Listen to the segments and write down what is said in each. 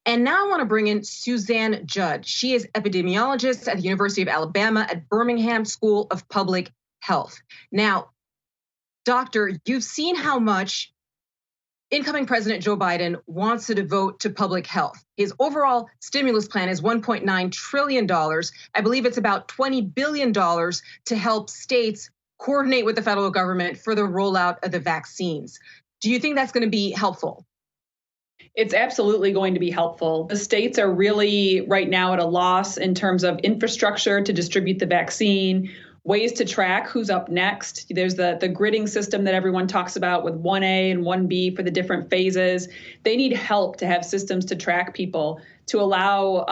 And now I want to bring in Suzanne Judd. She is epidemiologist at the University of Alabama at Birmingham School of Public Health. Now, doctor, you've seen how much incoming President Joe Biden wants to devote to public health. His overall stimulus plan is $1.9 trillion. I believe it's about $20 billion to help states coordinate with the federal government for the rollout of the vaccines. Do you think that's going to be helpful? It's absolutely going to be helpful. The states are really right now at a loss in terms of infrastructure to distribute the vaccine, ways to track who's up next. There's the gridding system that everyone talks about with 1A and 1B for the different phases. They need help to have systems to track people, to allow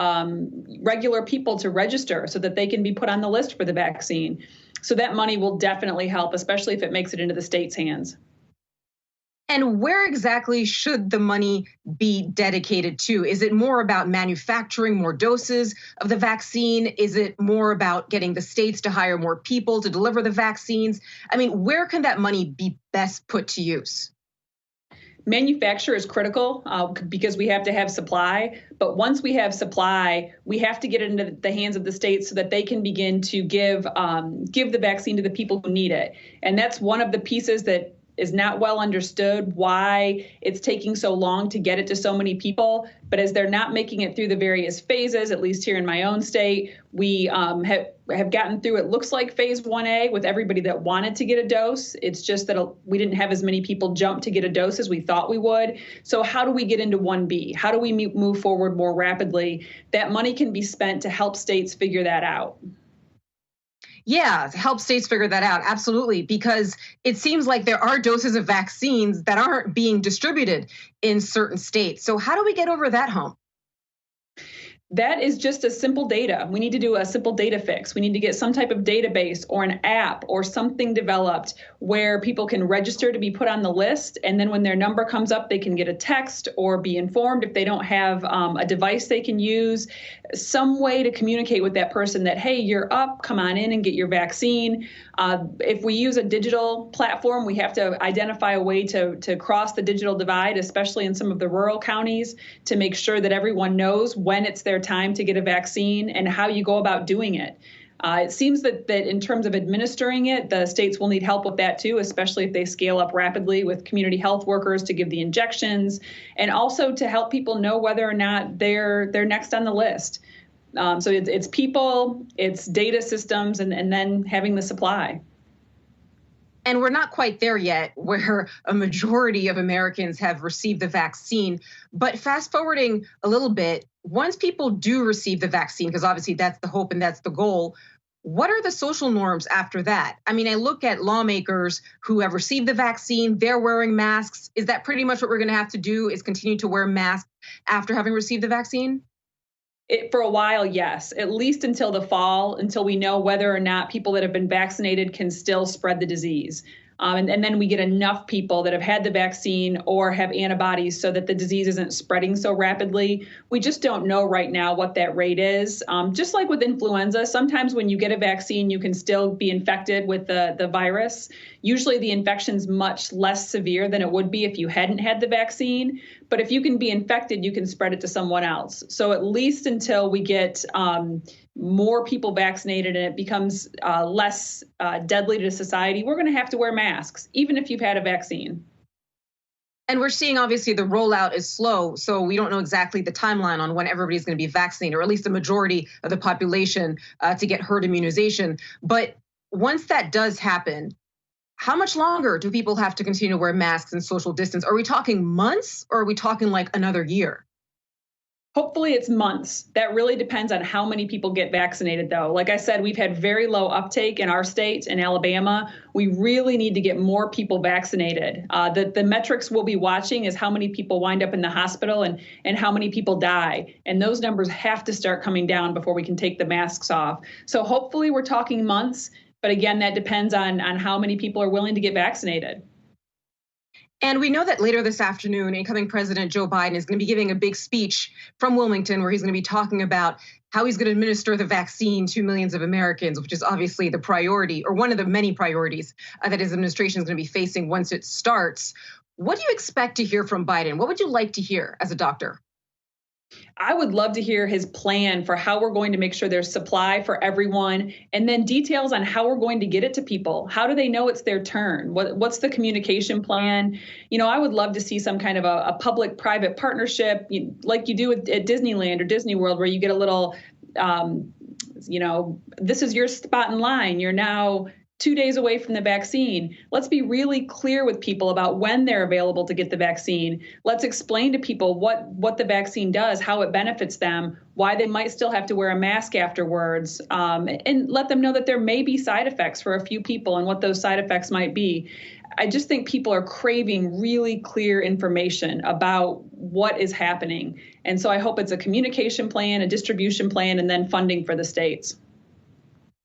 regular people to register so that they can be put on the list for the vaccine. So that money will definitely help, especially if it makes it into the state's hands. And where exactly should the money be dedicated to? Is it more about manufacturing more doses of the vaccine? Is it more about getting the states to hire more people to deliver the vaccines? I mean, where can that money be best put to use? Manufacture is critical because we have to have supply. But once we have supply, we have to get it into the hands of the states so that they can begin to give the vaccine to the people who need it. And that's one of the pieces that is not well understood, why it's taking so long to get it to so many people. But as they're not making it through the various phases, at least here in my own state, we have gotten through, it looks like phase 1A with everybody that wanted to get a dose. It's just that we didn't have as many people jump to get a dose as we thought we would. So how do we get into 1B? How do we move forward more rapidly? That money can be spent to help states figure that out. Yeah, help states figure that out. Absolutely. Because it seems like there are doses of vaccines that aren't being distributed in certain states. So how do we get over that hump? That is just a simple data. We need to do a simple data fix. We need to get some type of database or an app or something developed where people can register to be put on the list. And then when their number comes up, they can get a text or be informed if they don't have a device they can use, some way to communicate with that person that, hey, you're up, come on in and get your vaccine. If we use a digital platform, we have to identify a way to cross the digital divide, especially in some of the rural counties, to make sure that everyone knows when it's their time to get a vaccine and how you go about doing it. It seems that in terms of administering it, the states will need help with that too, especially if they scale up rapidly with community health workers to give the injections and also to help people know whether or not they're next on the list. So it's people, it's data systems, and then having the supply. And we're not quite there yet, where a majority of Americans have received the vaccine. But fast forwarding a little bit, once people do receive the vaccine, because obviously that's the hope and that's the goal, what are the social norms after that? I mean, I look at lawmakers who have received the vaccine, they're wearing masks. Is that pretty much what we're going to have to do, is continue to wear masks after having received the vaccine? For a while, yes, at least until the fall, until we know whether or not people that have been vaccinated can still spread the disease. And then we get enough people that have had the vaccine or have antibodies so that the disease isn't spreading so rapidly. We just don't know right now what that rate is. Just like with influenza, sometimes when you get a vaccine, you can still be infected with the virus. Usually the infection's much less severe than it would be if you hadn't had the vaccine. But if you can be infected, you can spread it to someone else. So at least until we get more people vaccinated and it becomes less deadly to society, we're going to have to wear masks, even if you've had a vaccine. And we're seeing, obviously, the rollout is slow, so we don't know exactly the timeline on when everybody's going to be vaccinated, or at least the majority of the population to get herd immunization. But once that does happen, how much longer do people have to continue to wear masks and social distance? Are we talking months, or are we talking like another year? Hopefully it's months. That really depends on how many people get vaccinated, though. Like I said, we've had very low uptake in our state, in Alabama. We really need to get more people vaccinated. The metrics we'll be watching is how many people wind up in the hospital and how many people die. And those numbers have to start coming down before we can take the masks off. So hopefully we're talking months. But again, that depends on how many people are willing to get vaccinated. And we know that later this afternoon, incoming President Joe Biden is going to be giving a big speech from Wilmington where he's going to be talking about how he's going to administer the vaccine to millions of Americans, which is obviously the priority, or one of the many priorities that his administration is going to be facing once it starts. What do you expect to hear from Biden? What would you like to hear as a doctor? I would love to hear his plan for how we're going to make sure there's supply for everyone, and then details on how we're going to get it to people. How do they know it's their turn? What's the communication plan? I would love to see some kind of a public-private partnership, like you do at Disneyland or Disney World, where you get a little, this is your spot in line. You're now 2 days away from the vaccine. Let's be really clear with people about when they're available to get the vaccine. Let's explain to people what the vaccine does, how it benefits them, why they might still have to wear a mask afterwards, and let them know that there may be side effects for a few people and what those side effects might be. I just think people are craving really clear information about what is happening. And so I hope it's a communication plan, a distribution plan, and then funding for the states.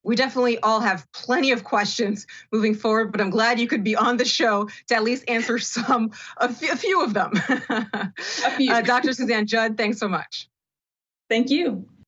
We definitely all have plenty of questions moving forward, but I'm glad you could be on the show to at least answer a few of them. A few. Dr. Suzanne Judd, thanks so much. Thank you.